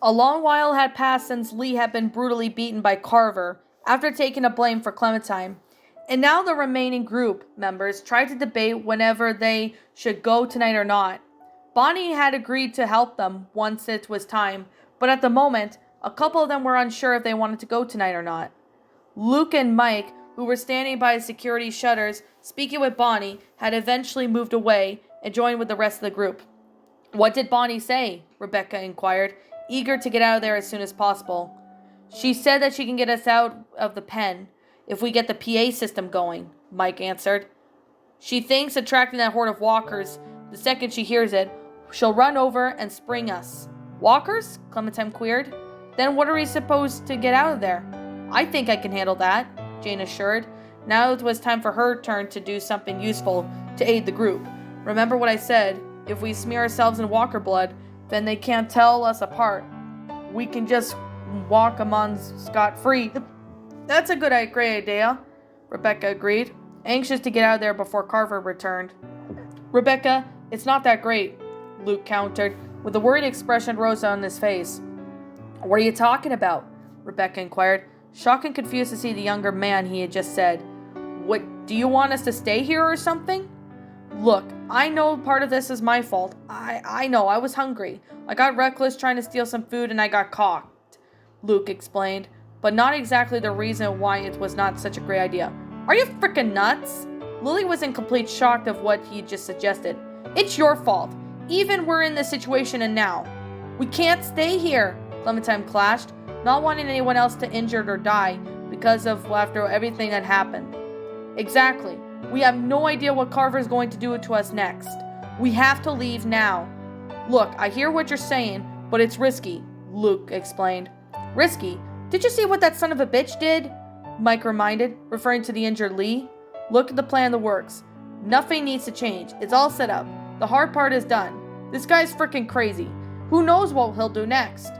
A long while had passed since Lee had been brutally beaten by Carver after taking a blame for Clementine, and now the remaining group members tried to debate whenever they should go tonight or not. Bonnie had agreed to help them once it was time, but at the moment, a couple of them were unsure if they wanted to go tonight or not. Luke and Mike, who were standing by security shutters speaking with Bonnie, had eventually moved away and joined with the rest of the group. "What did Bonnie say?" Rebecca inquired, eager to get out of there as soon as possible. "She said that she can get us out of the pen if we get the PA system going," Mike answered. "She thinks attracting that horde of walkers, the second she hears it, she'll run over and spring us." "Walkers?" Clementine queried. "Then what are we supposed to get out of there?" "I think I can handle that," Jane assured. Now it was time for her turn to do something useful to aid the group. "Remember what I said. If we smear ourselves in walker blood, then they can't tell us apart. We can just walk among scot-free." "That's a great idea," Rebecca agreed, anxious to get out of there before Carver returned. "Rebecca, it's not that great," Luke countered, with a worried expression rose on his face. "What are you talking about?" Rebecca inquired, shocked and confused to see the younger man he had just said. "What, do you want us to stay here or something?" "Look, I know part of this is my fault. I know, I was hungry. I got reckless trying to steal some food and I got caught," Luke explained, but not exactly the reason why it was not such a great idea. "Are you frickin' nuts?" Lily was in complete shock of what he just suggested. "It's your fault. Even we're in this situation and now." "We can't stay here," Clementine clashed, not wanting anyone else to injured or die because of after everything that happened. "Exactly. We have no idea what Carver is going to do to us next. We have to leave now." "Look, I hear what you're saying, but it's risky," Luke explained. "Risky? Did you see what that son of a bitch did?" Mike reminded, referring to the injured Lee. "Look at the plan in the works. Nothing needs to change. It's all set up. The hard part is done. This guy's freaking crazy. Who knows what he'll do next?"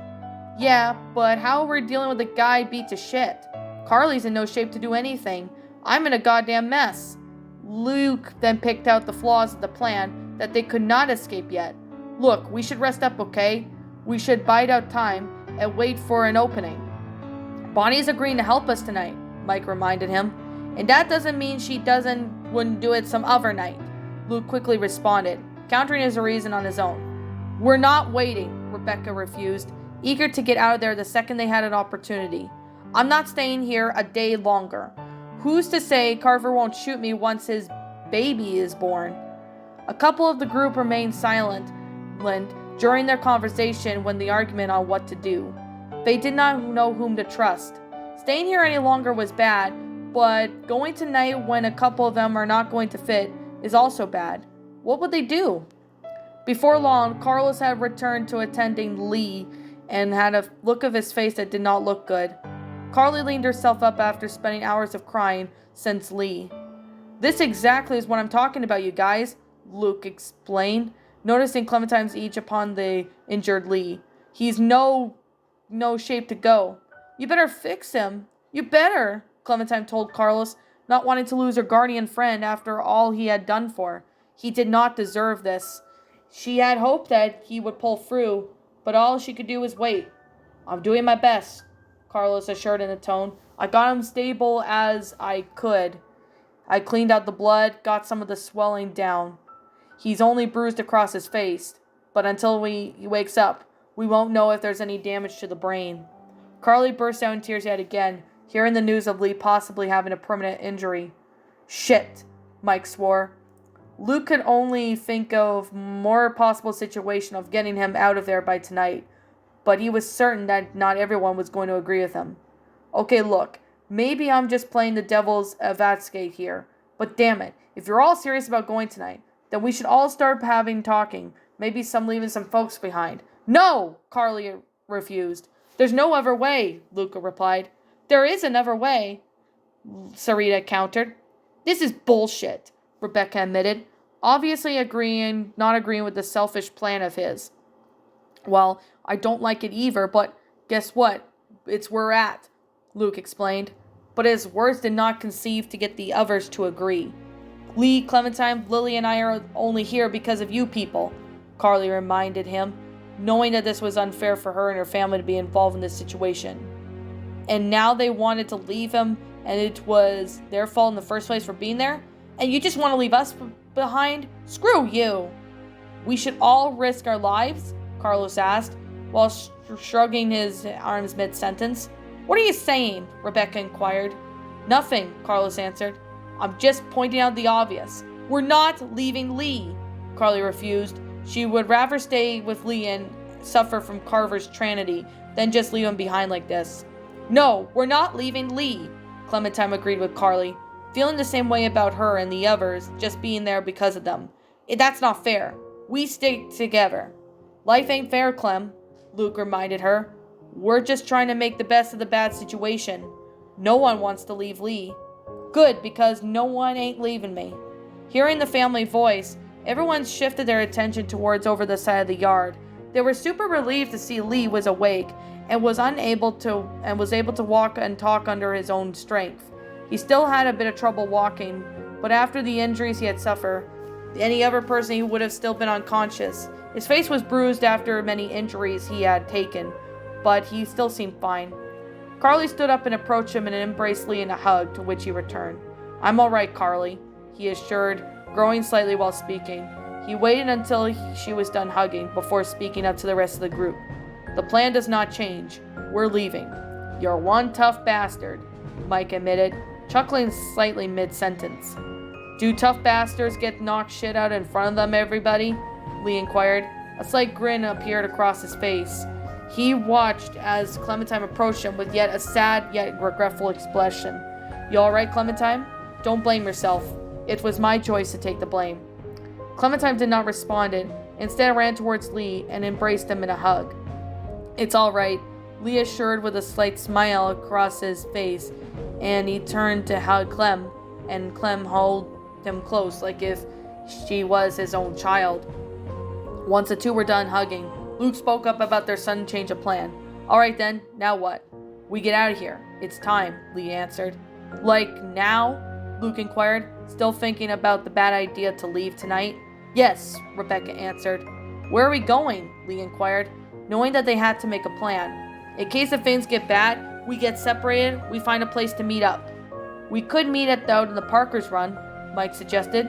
"Yeah, but how are we dealing with a guy beat to shit? Carly's in no shape to do anything. I'm in a goddamn mess." Luke then picked out the flaws of the plan that they could not escape yet. "Look, we should rest up, okay? We should bide out time and wait for an opening." "Bonnie's agreeing to help us tonight," Mike reminded him. "And that doesn't mean she wouldn't do it some other night," Luke quickly responded, countering his reason on his own. "We're not waiting," Rebecca refused, eager to get out of there the second they had an opportunity. "I'm not staying here a day longer. Who's to say Carver won't shoot me once his baby is born?" A couple of the group remained silent during their conversation when the argument on what to do. They did not know whom to trust. Staying here any longer was bad, but going tonight when a couple of them are not going to fit is also bad. What would they do? Before long, Carlos had returned to attending Lee and had a look of his face that did not look good. Carly leaned herself up after spending hours of crying since Lee. "This exactly is what I'm talking about, you guys," Luke explained, noticing Clementine's each upon the injured Lee. "He's no shape to go." "You better fix him. You better," Clementine told Carlos, not wanting to lose her guardian friend after all he had done for her. He did not deserve this. She had hoped that he would pull through, but all she could do was wait. "I'm doing my best," Carlos assured in a tone. "I got him stable as I could. I cleaned out the blood, got some of the swelling down. He's only bruised across his face, but until he wakes up, we won't know if there's any damage to the brain." Carly burst out in tears yet again, hearing the news of Lee possibly having a permanent injury. "Shit," Mike swore. Luke could only think of more possible situation of getting him out of there by tonight, but he was certain that not everyone was going to agree with him. "Okay, look, maybe I'm just playing the devil's advocate here, but damn it, if you're all serious about going tonight, then we should all start talking, maybe leaving some folks behind." "No!" Carly refused. "There's no other way," Luca replied. "There is another way," Sarita countered. "This is bullshit," Rebecca admitted, obviously not agreeing with the selfish plan of his. "Well, I don't like it either, but guess what? It's where we're at," Luke explained. But his words did not conceive to get the others to agree. "Lee, Clementine, Lily, and I are only here because of you people," Carly reminded him. knowing that this was unfair for her and her family to be involved in this situation. And now they wanted to leave him, and it was their fault in the first place for being there? And you just want to leave us behind? Screw you! We should all risk our lives? Carlos asked, while shrugging his arms mid-sentence. What are you saying? Rebecca inquired. Nothing, Carlos answered. I'm just pointing out the obvious. We're not leaving Lee. Carly refused. She would rather stay with Lee and suffer from Carver's tranity than just leave him behind like this. No, we're not leaving Lee, Clementine agreed with Carly, feeling the same way about her and the others just being there because of them. That's not fair. We stick together. Life ain't fair, Clem, Luke reminded her. We're just trying to make the best of the bad situation. No one wants to leave Lee. Good, because no one ain't leaving me. Hearing the family voice, everyone shifted their attention towards over the side of the yard. They were super relieved to see Lee was awake and was able to walk and talk under his own strength. He still had a bit of trouble walking, but after the injuries he had suffered, any other person he would have still been unconscious. His face was bruised after many injuries he had taken, but he still seemed fine. Carly stood up and approached him and embraced Lee in a hug, to which he returned. I'm all right, Carly, he assured, growing slightly while speaking. He waited until she was done hugging before speaking up to the rest of the group. The plan does not change. We're leaving. You're one tough bastard, Mike admitted, chuckling slightly mid-sentence. Do tough bastards get knocked shit out in front of them, everybody? Lee inquired. A slight grin appeared across his face. He watched as Clementine approached him with yet a sad yet regretful expression. You alright, Clementine? Don't blame yourself. It was my choice to take the blame. Clementine did not respond, instead ran towards Lee and embraced him in a hug. It's all right, Lee assured with a slight smile across his face, and he turned to hug Clem, and Clem held him close like if she was his own child. Once the two were done hugging, Luke spoke up about their sudden change of plan. All right then, now what? We get out of here. It's time, Lee answered. Like now? Luke inquired, still thinking about the bad idea to leave tonight. Yes, Rebecca answered. Where are we going? Lee inquired, knowing that they had to make a plan. In case if things get bad, we get separated, we find a place to meet up. We could meet out in the Parker's Run, Mike suggested.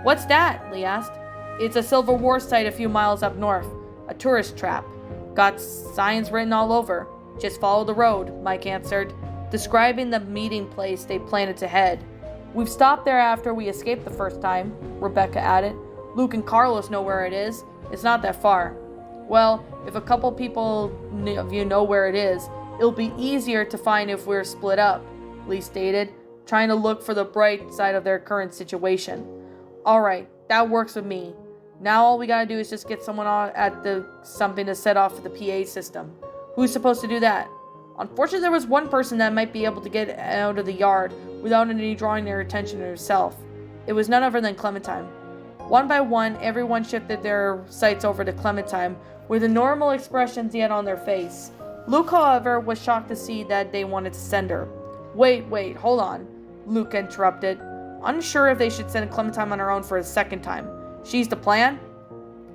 What's that? Lee asked. It's a Civil War site a few miles up north. A tourist trap. Got signs written all over. Just follow the road, Mike answered, describing the meeting place they planned to head. We've stopped there after we escaped the first time, Rebecca added. Luke and Carlos know where it is. It's not that far. Well, if a couple of you know where it is, it'll be easier to find if we're split up, Lee stated, trying to look for the bright side of their current situation. Alright, that works with me. Now all we gotta do is just get someone on at something to set off the PA system. Who's supposed to do that? Unfortunately, there was one person that might be able to get out of the yard without any drawing their attention to herself. It was none other than Clementine. One by one, everyone shifted their sights over to Clementine with the normal expressions yet on their face. Luke, however, was shocked to see that they wanted to send her. Wait, hold on, Luke interrupted, unsure if they should send Clementine on her own for a second time. She's the plan?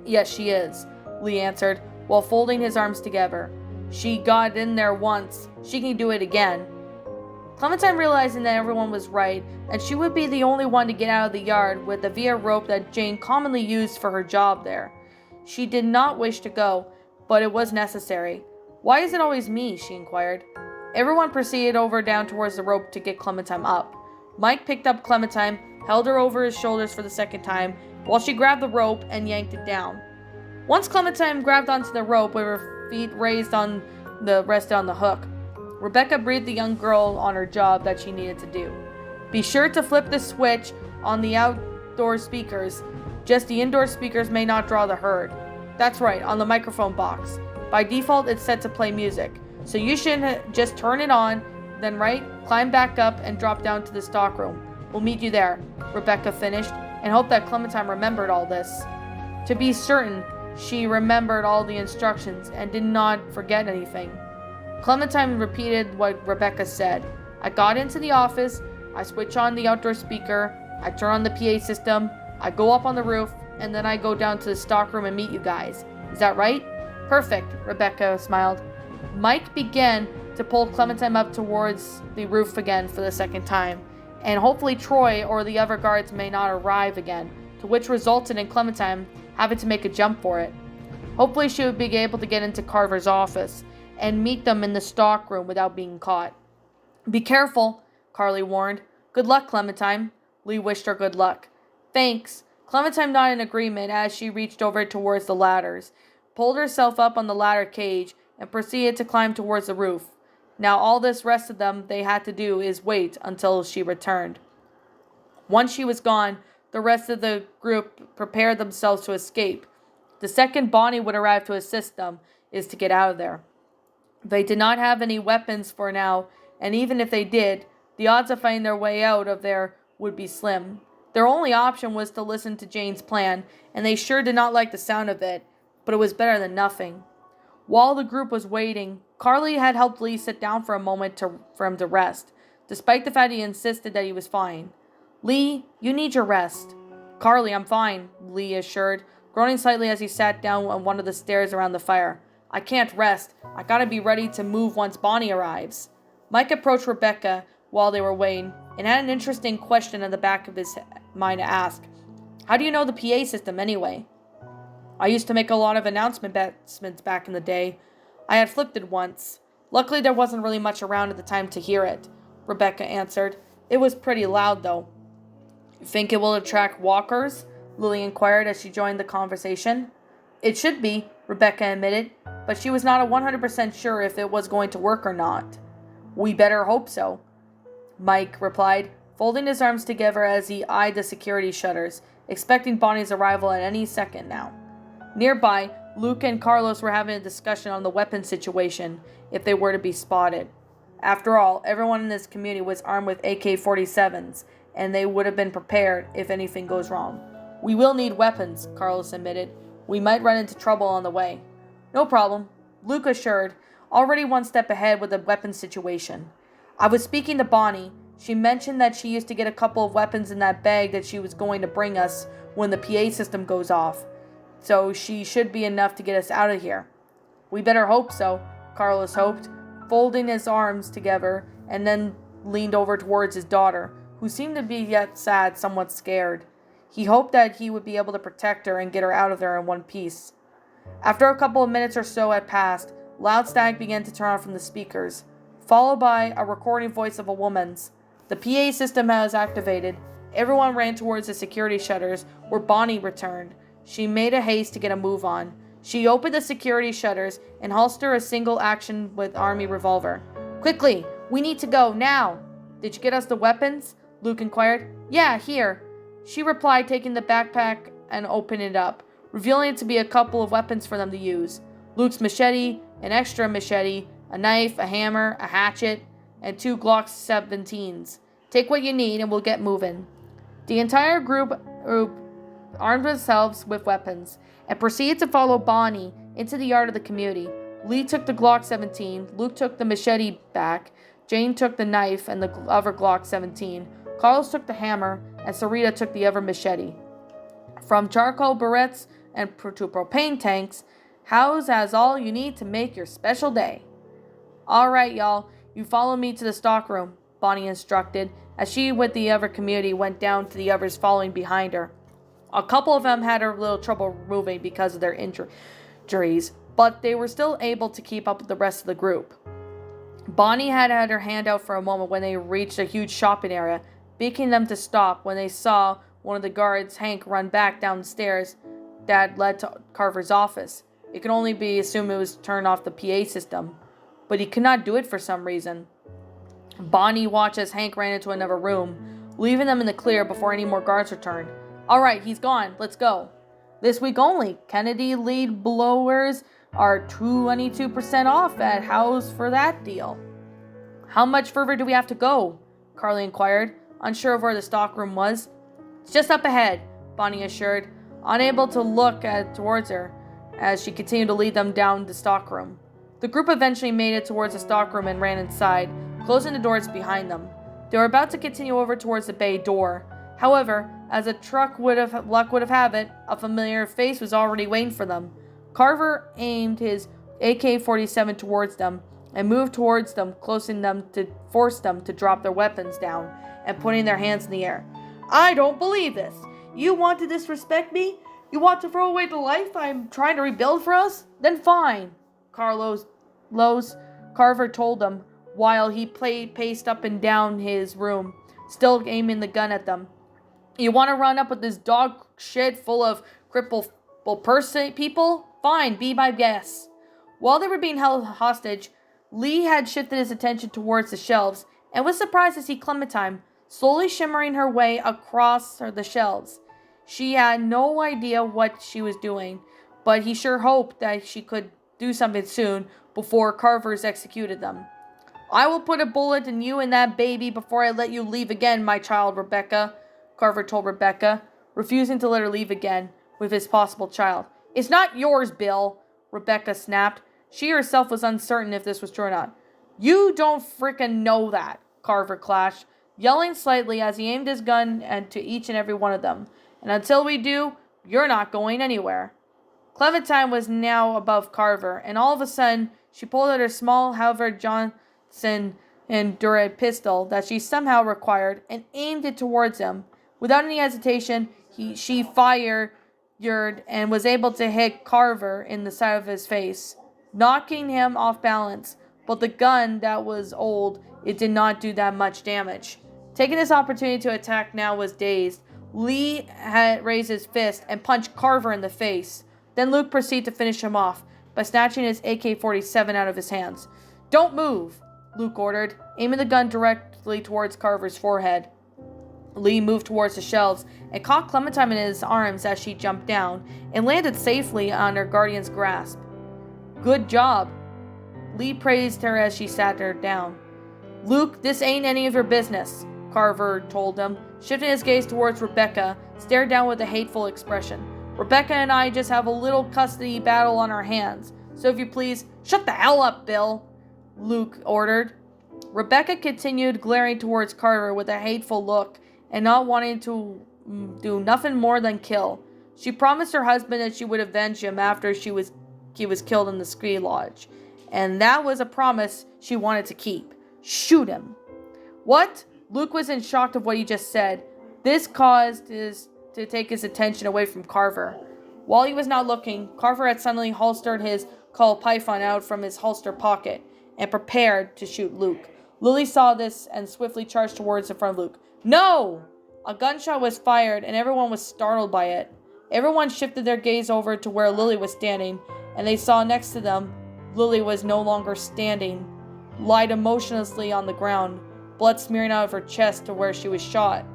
Yes, she is, Lee answered, while folding his arms together. She got in there once. She can do it again. Clementine, realizing that everyone was right, and she would be the only one to get out of the yard with the via rope that Jane commonly used for her job there. She did not wish to go, but it was necessary. Why is it always me? She inquired. Everyone proceeded over down towards the rope to get Clementine up. Mike picked up Clementine, held her over his shoulders for the second time, while she grabbed the rope and yanked it down. Once Clementine grabbed onto the rope with her feet raised on the hook, Rebecca briefed the young girl on her job that she needed to do. Be sure to flip the switch on the outdoor speakers. Just the indoor speakers may not draw the herd. That's right, on the microphone box. By default, it's set to play music. So you should just turn it on, then climb back up and drop down to the stockroom. We'll meet you there, Rebecca finished, and hoped that Clementine remembered all this. To be certain, she remembered all the instructions and did not forget anything. Clementine repeated what Rebecca said. I got into the office, I switch on the outdoor speaker, I turn on the PA system, I go up on the roof, and then I go down to the stockroom and meet you guys. Is that right? Perfect, Rebecca smiled. Mike began to pull Clementine up towards the roof again for the second time, and hopefully Troy or the other guards may not arrive again, to which resulted in Clementine having to make a jump for it. Hopefully she would be able to get into Carver's office and meet them in the stockroom without being caught. Be careful, Carly warned. Good luck, Clementine. Lee wished her good luck. Thanks. Clementine nodded in agreement as she reached over towards the ladders, pulled herself up on the ladder cage, and proceeded to climb towards the roof. Now all this rest of them they had to do is wait until she returned. Once she was gone, the rest of the group prepared themselves to escape. The second Bonnie would arrive to assist them is to get out of there. They did not have any weapons for now, and even if they did, the odds of finding their way out of there would be slim. Their only option was to listen to Jane's plan, and they sure did not like the sound of it, but it was better than nothing. While the group was waiting, Carly had helped Lee sit down for a moment for him to rest, despite the fact he insisted that he was fine. Lee, you need your rest. Carly, I'm fine, Lee assured, groaning slightly as he sat down on one of the stairs around the fire. I can't rest. I gotta be ready to move once Bonnie arrives. Mike approached Rebecca while they were waiting, and had an interesting question in the back of his mind to ask. How do you know the PA system anyway? I used to make a lot of announcements back in the day. I had flipped it once. Luckily there wasn't really much around at the time to hear it, Rebecca answered. It was pretty loud though. You think it will attract walkers? Lily inquired as she joined the conversation. It should be, Rebecca admitted, but she was not 100% sure if it was going to work or not. We better hope so, Mike replied, folding his arms together as he eyed the security shutters, expecting Bonnie's arrival at any second now. Nearby, Luke and Carlos were having a discussion on the weapon situation if they were to be spotted. After all, everyone in this community was armed with AK-47s, and they would have been prepared if anything goes wrong. We will need weapons, Carlos admitted. We might run into trouble on the way. No problem, Luke assured, already one step ahead with the weapons situation. I was speaking to Bonnie. She mentioned that she used to get a couple of weapons in that bag that she was going to bring us when the PA system goes off. So she should be enough to get us out of here. We better hope so, Carlos hoped, folding his arms together and then leaned over towards his daughter, who seemed to be yet sad, somewhat scared. He hoped that he would be able to protect her and get her out of there in one piece. After a couple of minutes or so had passed, loud static began to turn on from the speakers, followed by a recording voice of a woman's. The PA system has activated. Everyone ran towards the security shutters where Bonnie returned. She made a haste to get a move on. She opened the security shutters and holstered a single action with army revolver. Quickly, we need to go, now. Did you get us the weapons? Luke inquired. Yeah, here. She replied, taking the backpack and opening it up, revealing it to be a couple of weapons for them to use. Luke's machete, an extra machete, a knife, a hammer, a hatchet, and 2 Glock 17s. Take what you need and we'll get moving. The entire group armed themselves with weapons and proceeded to follow Bonnie into the yard of the community. Lee took the Glock 17, Luke took the machete back, Jane took the knife and the other Glock 17, Carlos took the hammer, and Sarita took the other machete. From charcoal barrettes and to propane tanks, House has all you need to make your special day. Alright, y'all, you follow me to the stockroom, Bonnie instructed, as she with the other community went down to the others following behind her. A couple of them had a little trouble moving because of their injuries, but they were still able to keep up with the rest of the group. Bonnie had her hand out for a moment when they reached a huge shopping area, begging them to stop when they saw one of the guards, Hank, run back down the stairs that led to Carver's office. It could only be assumed it was turned off the PA system, but he could not do it for some reason. Bonnie watched as Hank ran into another room, leaving them in the clear before any more guards returned. Alright, he's gone. Let's go. This week only, Kennedy lead blowers are 22% off at House for that deal. How much further do we have to go? Carly inquired, unsure of where the stockroom was. It's just up ahead, Bonnie assured, unable to look towards her as she continued to lead them down the stockroom. The group eventually made it towards the stockroom and ran inside, closing the doors behind them. They were about to continue over towards the bay door. However, as luck would have it, a familiar face was already waiting for them. Carver aimed his AK-47 towards them and moved towards them, closing them to force them to drop their weapons down and putting their hands in the air. I don't believe this. You want to disrespect me? You want to throw away the life I'm trying to rebuild for us? Then fine, Carver told them while he paced up and down his room, still aiming the gun at them. You want to run up with this dog shit full of crippled people? Fine, be my guest. While they were being held hostage, Lee had shifted his attention towards the shelves and was surprised to see Clementine slowly shimmering her way across the shelves. She had no idea what she was doing, but he sure hoped that she could do something soon before Carver's executed them. I will put a bullet in you and that baby before I let you leave again, my child, Rebecca, Carver told Rebecca, refusing to let her leave again with his possible child. It's not yours, Bill, Rebecca snapped. She herself was uncertain if this was true or not. You don't frickin' know that, Carver clashed, yelling slightly as he aimed his gun to each and every one of them. And until we do, you're not going anywhere. Clementine was now above Carver, and all of a sudden, she pulled out her small Halberd Johnson and Durant pistol that she somehow required and aimed it towards him. Without any hesitation, she fired and was able to hit Carver in the side of his face, knocking him off balance. But the gun that was old, it did not do that much damage. Taking this opportunity to attack now was dazed. Lee had raised his fist and punched Carver in the face. Then Luke proceeded to finish him off by snatching his AK-47 out of his hands. Don't move, Luke ordered, aiming the gun directly towards Carver's forehead. Lee moved towards the shelves and caught Clementine in his arms as she jumped down and landed safely on her guardian's grasp. Good job. Lee praised her as she sat her down. Luke, this ain't any of your business, Carver told him, shifting his gaze towards Rebecca, stared down with a hateful expression. Rebecca and I just have a little custody battle on our hands, so if you please, shut the hell up, Bill, Luke ordered. Rebecca continued glaring towards Carver with a hateful look and not wanting to do nothing more than kill. She promised her husband that she would avenge him after he was killed in the ski lodge, and that was a promise she wanted to keep. Shoot him. What? Luke was in shock of what he just said. This caused to take his attention away from Carver. While he was not looking, Carver had suddenly holstered his Colt Python out from his holster pocket and prepared to shoot Luke. Lily saw this and swiftly charged towards the front of Luke. No! A gunshot was fired and everyone was startled by it. Everyone shifted their gaze over to where Lily was standing, and they saw next to them Lily was no longer standing, lied emotionlessly on the ground, blood smearing out of her chest to where she was shot.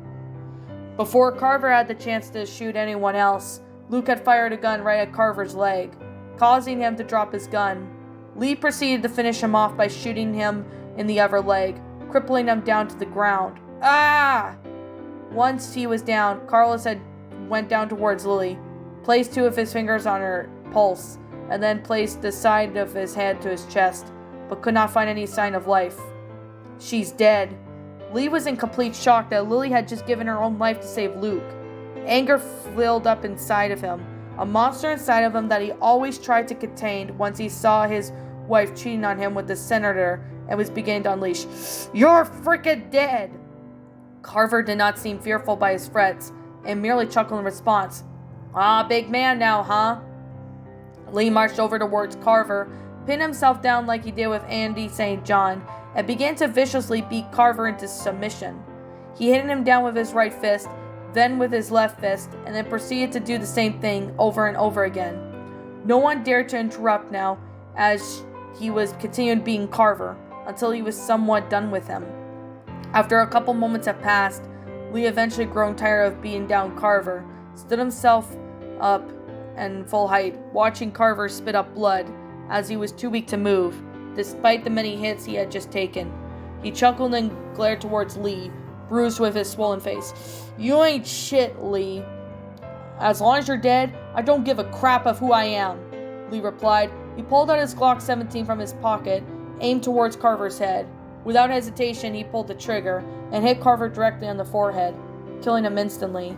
Before Carver had the chance to shoot anyone else, Luke had fired a gun right at Carver's leg, causing him to drop his gun. Lee proceeded to finish him off by shooting him in the other leg, crippling him down to the ground. Ah! Once he was down, Carlos went down towards Lily, placed two of his fingers on her pulse, and then placed the side of his head to his chest, but could not find any sign of life. She's dead. Lee was in complete shock that Lily had just given her own life to save Luke. Anger filled up inside of him, a monster inside of him that he always tried to contain once he saw his wife cheating on him with the senator and was beginning to unleash. You're frickin' dead! Carver did not seem fearful by his threats and merely chuckled in response. Ah, big man now, huh? Lee marched over towards Carver, pinned himself down like he did with Andy St. John, and began to viciously beat Carver into submission. He hit him down with his right fist, then with his left fist, and then proceeded to do the same thing over and over again. No one dared to interrupt now, as he was continuing beating Carver, until he was somewhat done with him. After a couple moments had passed, Lee, eventually grown tired of beating down Carver, stood himself up in full height, watching Carver spit up blood, as he was too weak to move, despite the many hits he had just taken. He chuckled and glared towards Lee, bruised with his swollen face. You ain't shit, Lee. As long as you're dead, I don't give a crap of who I am, Lee replied. He pulled out his Glock 17 from his pocket, aimed towards Carver's head. Without hesitation, he pulled the trigger and hit Carver directly on the forehead, killing him instantly.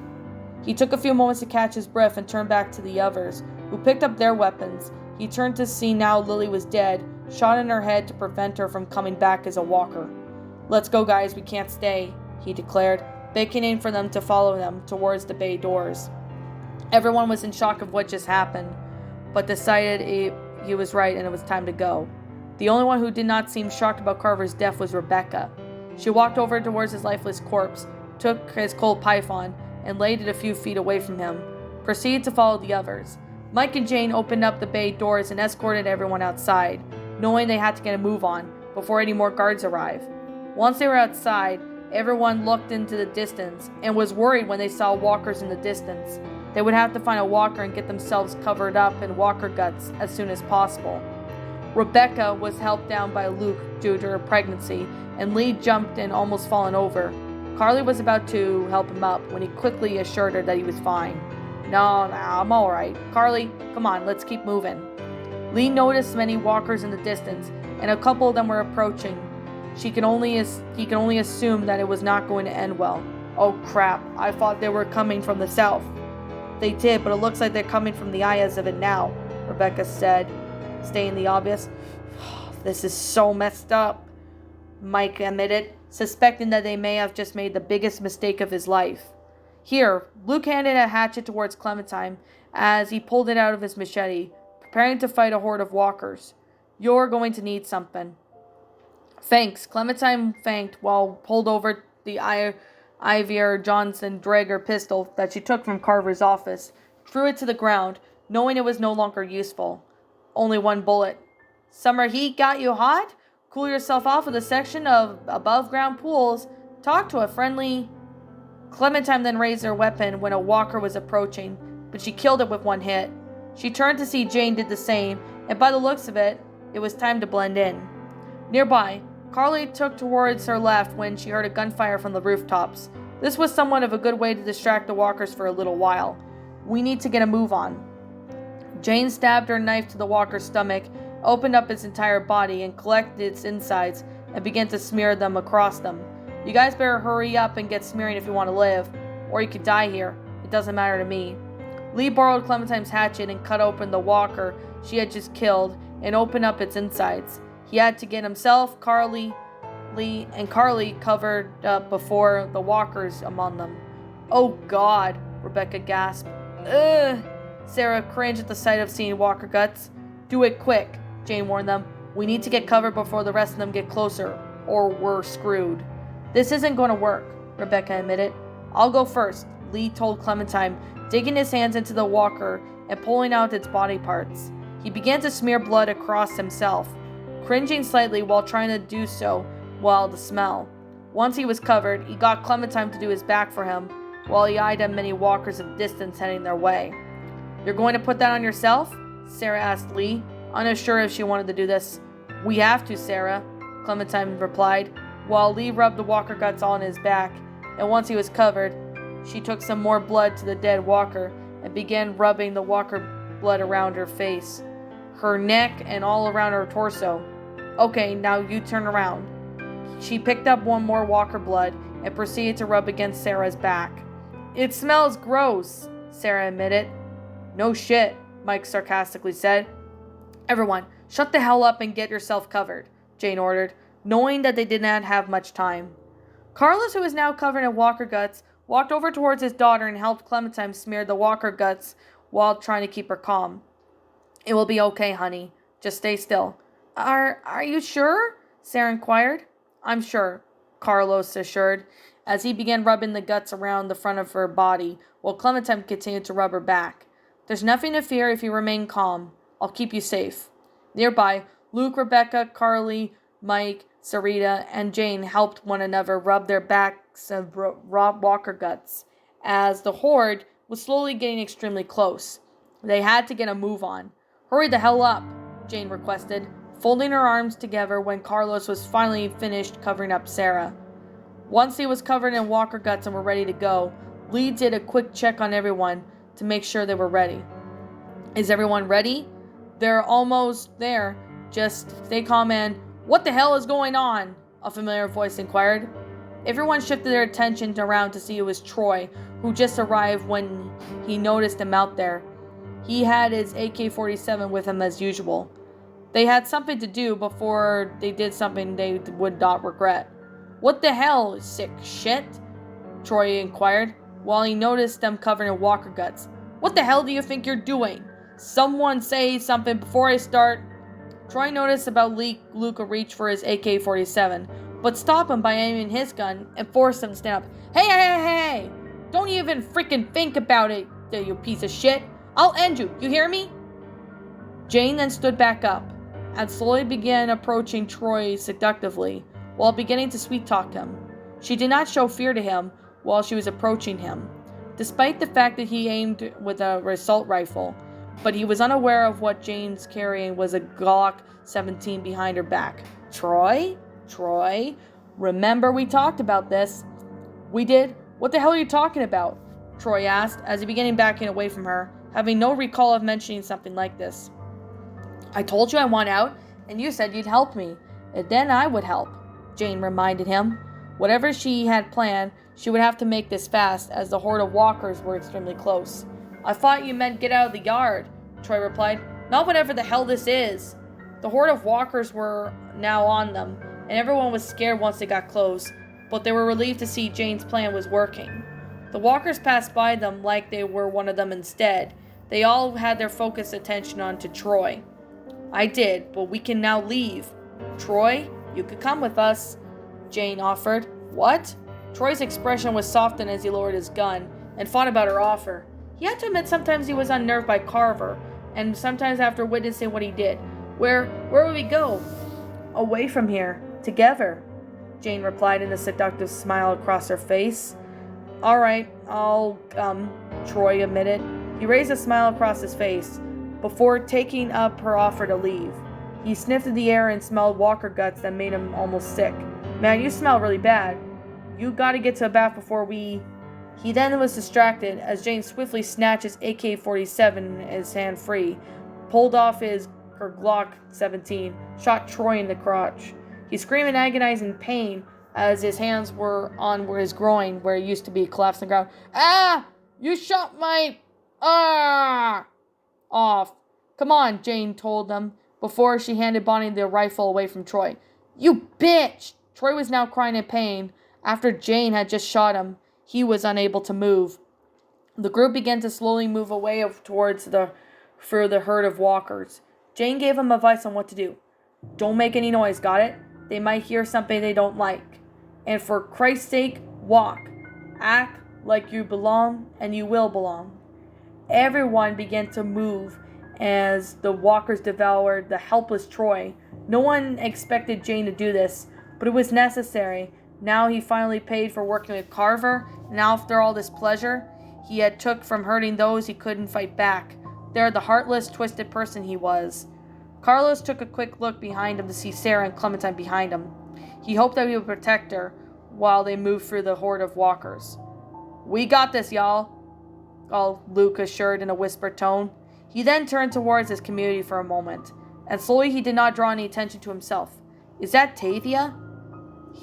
He took a few moments to catch his breath and turned back to the others, who picked up their weapons. He turned to see now Lily was dead, shot in her head to prevent her from coming back as a walker. "Let's go, guys, we can't stay," he declared, beckoning for them to follow them towards the bay doors. Everyone was in shock of what just happened, but decided he was right and it was time to go. The only one who did not seem shocked about Carver's death was Rebecca. She walked over towards his lifeless corpse, took his cold python, and laid it a few feet away from him, proceeded to follow the others. Mike and Jane opened up the bay doors and escorted everyone outside, knowing they had to get a move on before any more guards arrived. Once they were outside, everyone looked into the distance and was worried when they saw walkers in the distance. They would have to find a walker and get themselves covered up in walker guts as soon as possible. Rebecca was helped down by Luke due to her pregnancy, and Lee jumped and almost fallen over. Carly was about to help him up when he quickly assured her that he was fine. No, I'm alright. Carly, come on, let's keep moving. Lee noticed many walkers in the distance, and a couple of them were approaching. He can only assume that it was not going to end well. Oh crap, I thought they were coming from the south. They did, but it looks like they're coming from the eye as of it now, Rebecca said, stating the obvious. This is so messed up, Mike admitted, suspecting that they may have just made the biggest mistake of his life. Here, Luke handed a hatchet towards Clementine as he pulled it out of his machete, preparing to fight a horde of walkers. You're going to need something. Thanks, Clementine thanked while pulled over the Ivier Johnson Draeger pistol that she took from Carver's office, threw it to the ground, knowing it was no longer useful. Only one bullet. Summer heat got you hot? Cool yourself off with a section of above-ground pools. Talk to a friendly... Clementine then raised her weapon when a walker was approaching, but she killed it with one hit. She turned to see Jane did the same, and by the looks of it, it was time to blend in. Nearby, Carly took towards her left when she heard a gunfire from the rooftops. This was somewhat of a good way to distract the walkers for a little while. We need to get a move on. Jane stabbed her knife to the walker's stomach, opened up its entire body, and collected its insides and began to smear them across them. You guys better hurry up and get smearing if you want to live, or you could die here. It doesn't matter to me. Lee borrowed Clementine's hatchet and cut open the walker she had just killed and opened up its insides. He had to get himself, Lee, and Carly covered up before the walkers among them. Oh God, Rebecca gasped. Ugh. Sarah cringed at the sight of seeing walker guts. Do it quick, Jane warned them. We need to get covered before the rest of them get closer, or we're screwed. This isn't going to work, Rebecca admitted. I'll go first, Lee told Clementine, digging his hands into the walker and pulling out its body parts. He began to smear blood across himself, cringing slightly while trying to do so while the smell. Once he was covered, he got Clementine to do his back for him while he eyed many walkers at a distance heading their way. You're going to put that on yourself? Sarah asked Lee, unsure if she wanted to do this. We have to, Sarah, Clementine replied, while Lee rubbed the walker guts on his back, and once he was covered, she took some more blood to the dead walker and began rubbing the walker blood around her face, her neck, and all around her torso. Okay, now you turn around. She picked up one more walker blood and proceeded to rub against Sarah's back. It smells gross, Sarah admitted. No shit, Mike sarcastically said. Everyone, shut the hell up and get yourself covered, Jane ordered, knowing that they did not have much time. Carlos, who was now covered in walker guts, walked over towards his daughter and helped Clementine smear the walker guts while trying to keep her calm. It will be okay, honey. Just stay still. Are you sure? Sarah inquired. I'm sure, Carlos assured, as he began rubbing the guts around the front of her body, while Clementine continued to rub her back. There's nothing to fear if you remain calm. I'll keep you safe. Nearby, Luke, Rebecca, Carly, Mike, Sarita, and Jane helped one another rub their backs of raw walker guts, as the horde was slowly getting extremely close. They had to get a move on. Hurry the hell up, Jane requested, folding her arms together when Carlos was finally finished covering up Sarah. Once he was covered in walker guts and were ready to go, Lee did a quick check on everyone to make sure they were ready. Is everyone ready? They're almost there. Just stay calm and... What the hell is going on? A familiar voice inquired. Everyone shifted their attention around to see it was Troy, who just arrived when he noticed him out there. He had his AK-47 with him as usual. They had something to do before they did something they would not regret. "What the hell, sick shit?" Troy inquired, while he noticed them covered in walker guts. "What the hell do you think you're doing? Someone say something before I start." Troy noticed about Luca reach for his AK-47, but stopped him by aiming his gun and forced him to stand up. Hey! Don't even freaking think about it, you piece of shit. I'll end you, you hear me?" Jane then stood back up and slowly began approaching Troy seductively while beginning to sweet-talk him. She did not show fear to him while she was approaching him, despite the fact that he aimed with an assault rifle, but he was unaware of what Jane's carrying was a Glock 17 behind her back. Troy, remember we talked about this." "We did? What the hell are you talking about?" Troy asked as he began backing away from her, having no recall of mentioning something like this. "I told you I want out, and you said you'd help me, and then I would help," Jane reminded him. Whatever she had planned, she would have to make this fast, as the horde of walkers were extremely close. "I thought you meant get out of the yard," Troy replied. "Not whatever the hell this is." The horde of walkers were now on them, and everyone was scared once they got close, but they were relieved to see Jane's plan was working. The walkers passed by them like they were one of them instead. They all had their focused attention onto Troy. "I did, but we can now leave. Troy, you could come with us," Jane offered. "What?" Troy's expression was softened as he lowered his gun and thought about her offer. He had to admit sometimes he was unnerved by Carver, and sometimes after witnessing what he did. Where would we go?" "Away from here. Together," Jane replied in a seductive smile across her face. "All right, I'll come," Troy admitted. He raised a smile across his face before taking up her offer to leave. He sniffed in the air and smelled walker guts that made him almost sick. "Man, you smell really bad. You gotta get to a bath before we..." He then was distracted as Jane swiftly snatched his AK-47, his hand free, pulled off her Glock 17, shot Troy in the crotch. He screamed in agonizing pain as his hands were on his groin where it used to be, collapsed on the ground. "Ah! You shot my... off. Come on," Jane told them, before she handed Bonnie the rifle away from Troy. "You bitch!" Troy was now crying in pain. After Jane had just shot him, he was unable to move. The group began to slowly move away towards the herd of walkers. Jane gave him advice on what to do. "Don't make any noise, got it? They might hear something they don't like. And for Christ's sake, walk. Act like you belong, and you will belong." Everyone began to move as the walkers devoured the helpless Troy. No one expected Jane to do this, but it was necessary. Now he finally paid for working with Carver, and after all this pleasure he had took from hurting those he couldn't fight back, there the heartless, twisted person he was. Carlos took a quick look behind him to see Sarah and Clementine behind him. He hoped that he would protect her while they moved through the horde of walkers. "We got this, y'all," all Luke assured in a whispered tone. He then turned towards his community for a moment, and slowly he did not draw any attention to himself. "Is that Tavia?"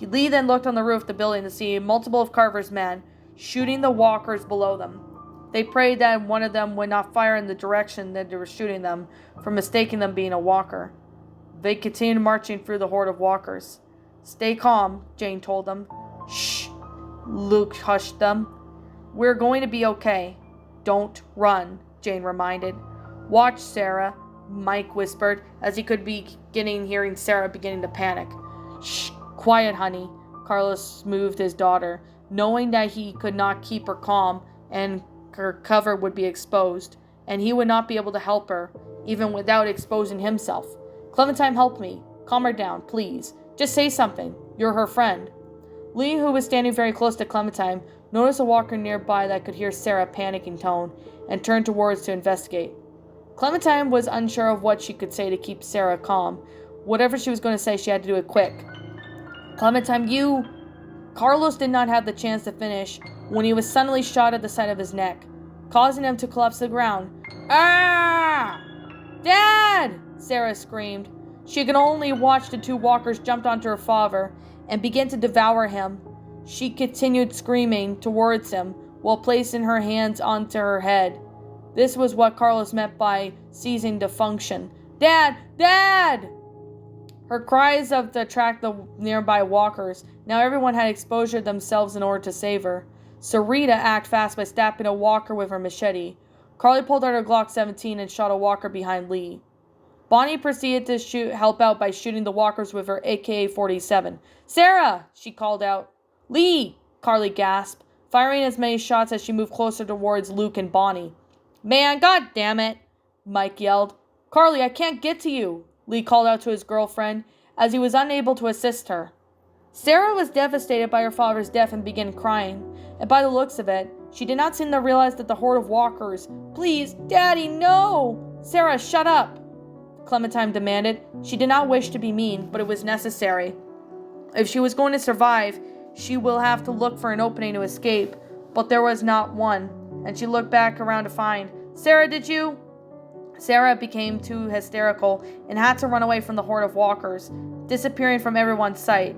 Lee then looked on the roof of the building to see multiple of Carver's men shooting the walkers below them. They prayed that one of them would not fire in the direction that they were shooting them, for mistaking them being a walker. They continued marching through the horde of walkers. "Stay calm," Jane told them. "Shh," Luke hushed them. "We're going to be okay. Don't run," Jane reminded. "Watch, Sarah," Mike whispered, as he could be hearing Sarah beginning to panic. "Shh, quiet, honey," Carlos smoothed his daughter, knowing that he could not keep her calm and her cover would be exposed, and he would not be able to help her, even without exposing himself. "Clementine, help me. Calm her down, please. Just say something. You're her friend." Lee, who was standing very close to Clementine, noticed a walker nearby that could hear Sarah's panicking tone, and turned towards to investigate. Clementine was unsure of what she could say to keep Sarah calm. Whatever she was going to say, she had to do it quick. "Clementine, you..." Carlos did not have the chance to finish when he was suddenly shot at the side of his neck, causing him to collapse to the ground. "Ah! Dad!" Sarah screamed. She could only watch the two walkers jump onto her father and begin to devour him. She continued screaming towards him while placing her hands onto her head. This was what Carlos meant by ceasing to function. Dad! Dad! Her cries of to attract the nearby walkers. Now everyone had exposed themselves in order to save her. Sarita acted fast by stabbing a walker with her machete. Carly pulled out her Glock 17 and shot a walker behind Lee. Bonnie proceeded to help out by shooting the walkers with her AK-47. Sarah! She called out. Lee! Carly gasped, firing as many shots as she moved closer towards Luke and Bonnie. Man, god damn it! Mike yelled. Carly, I can't get to you! Lee called out to his girlfriend, as he was unable to assist her. Sarah was devastated by her father's death and began crying, and by the looks of it, she did not seem to realize that the horde of walkers— Please, Daddy, no! Sarah, shut up! Clementine demanded. She did not wish to be mean, but it was necessary. If she was going to survive, she will have to look for an opening to escape, but there was not one, and she looked back around to find— Sarah, did you? Sarah became too hysterical and had to run away from the horde of walkers, disappearing from everyone's sight.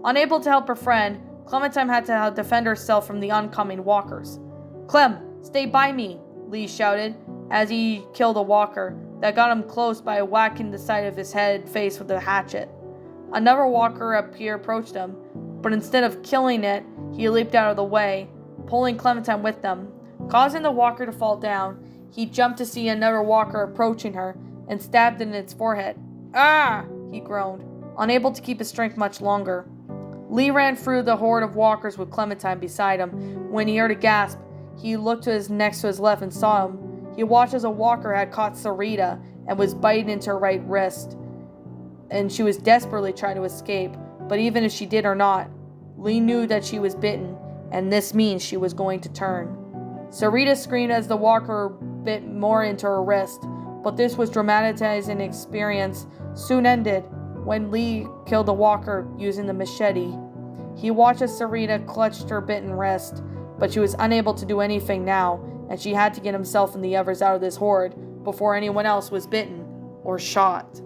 Unable to help her friend, Clementine had to defend herself from the oncoming walkers. Clem, stay by me, Lee shouted as he killed a walker that got him close by whacking the side of his face with a hatchet. Another walker approached him, but instead of killing it, he leaped out of the way, pulling Clementine with them. Causing the walker to fall down, he jumped to see another walker approaching her and stabbed it in its forehead. Ah! He groaned, unable to keep his strength much longer. Lee ran through the horde of walkers with Clementine beside him. When he heard a gasp, he looked next to his left and saw him. He watched as a walker had caught Sarita and was biting into her right wrist, and she was desperately trying to escape, but even if she did or not, Lee knew that she was bitten, and this means she was going to turn. Sarita screamed as the walker bit more into her wrist, but this was dramatizing experience soon ended when Lee killed the walker using the machete. He watched as Sarita clutched her bitten wrist, but she was unable to do anything now, and she had to get himself and the others out of this horde before anyone else was bitten or shot.